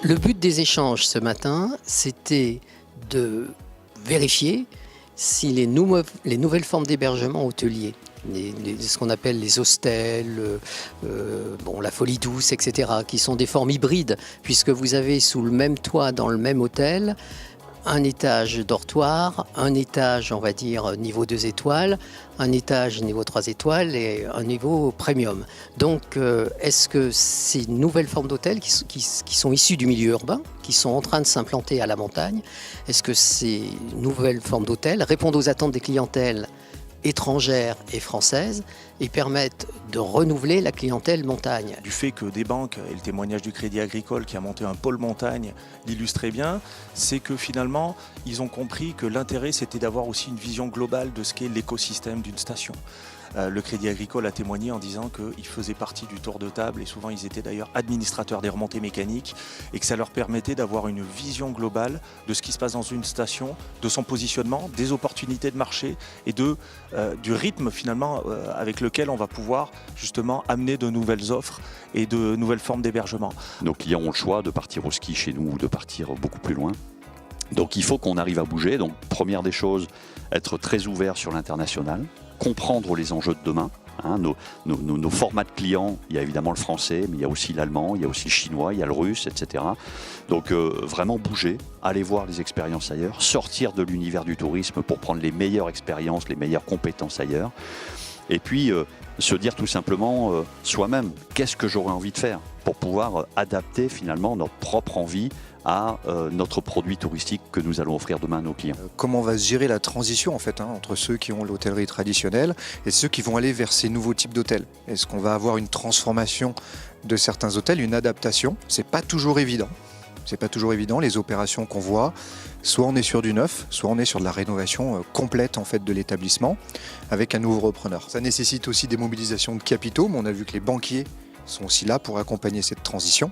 Le but des échanges ce matin, c'était de vérifier si les nouvelles formes d'hébergement hôtelier, ce qu'on appelle les hostels, la folie douce, etc., qui sont des formes hybrides, puisque vous avez sous le même toit, dans le même hôtel, un étage dortoir, un étage, on va dire, niveau 2 étoiles, un étage niveau 3 étoiles et un niveau premium. Donc, est-ce que ces nouvelles formes d'hôtels qui sont issues du milieu urbain, qui sont en train de s'implanter à la montagne, est-ce que ces nouvelles formes d'hôtels répondent aux attentes des clientèles étrangères et françaises et permettent de renouveler la clientèle montagne? Du fait que des banques, et le témoignage du Crédit Agricole qui a monté un pôle montagne l'illustrait bien, c'est que finalement ils ont compris que l'intérêt c'était d'avoir aussi une vision globale de ce qu'est l'écosystème d'une station. Le Crédit Agricole a témoigné en disant qu'ils faisaient partie du tour de table et souvent ils étaient d'ailleurs administrateurs des remontées mécaniques et que ça leur permettait d'avoir une vision globale de ce qui se passe dans une station, de son positionnement, des opportunités de marché et du rythme finalement avec lequel on va pouvoir justement amener de nouvelles offres et de nouvelles formes d'hébergement. Nos clients ont le choix de partir au ski chez nous ou de partir beaucoup plus loin. Donc il faut qu'on arrive à bouger. Donc première des choses, être très ouvert sur l'international, comprendre les enjeux de demain. Nos formats de clients, il y a évidemment le français, mais il y a aussi l'allemand, il y a aussi le chinois, il y a le russe, etc. Donc vraiment bouger, aller voir les expériences ailleurs, sortir de l'univers du tourisme pour prendre les meilleures expériences, les meilleures compétences ailleurs. Et puis se dire tout simplement soi-même, qu'est-ce que j'aurais envie de faire pour pouvoir adapter finalement notre propre envie à notre produit touristique que nous allons offrir demain à nos clients. Comment va se gérer la transition en fait entre ceux qui ont l'hôtellerie traditionnelle et ceux qui vont aller vers ces nouveaux types d'hôtels? Est-ce qu'on va avoir une transformation de certains hôtels, une adaptation? C'est pas toujours évident. C'est pas toujours évident, les opérations qu'on voit, soit on est sur du neuf, soit on est sur de la rénovation complète en fait de l'établissement avec un nouveau repreneur. Ça nécessite aussi des mobilisations de capitaux, mais on a vu que les banquiers sont aussi là pour accompagner cette transition.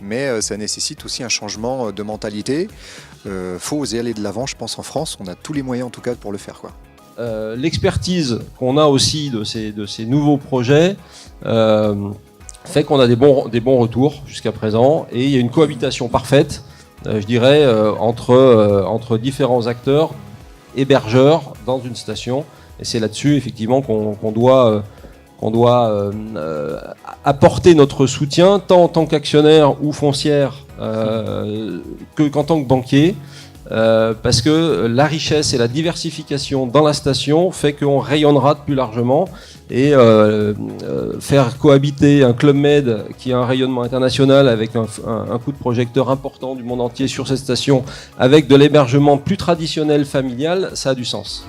Mais ça nécessite aussi un changement de mentalité. Faut oser aller de l'avant, je pense, en France. On a tous les moyens, en tout cas, pour le faire, quoi. L'expertise qu'on a aussi de ces nouveaux projets fait qu'on a des bons retours jusqu'à présent. Et il y a une cohabitation parfaite, je dirais, entre différents acteurs, hébergeurs dans une station. Et c'est là-dessus, effectivement, qu'on doit apporter notre soutien, tant en tant qu'actionnaire ou foncière qu'en tant que banquier, parce que la richesse et la diversification dans la station fait qu'on rayonnera de plus largement et faire cohabiter un Club Med qui a un rayonnement international avec un coup de projecteur important du monde entier sur cette station avec de l'hébergement plus traditionnel familial, ça a du sens.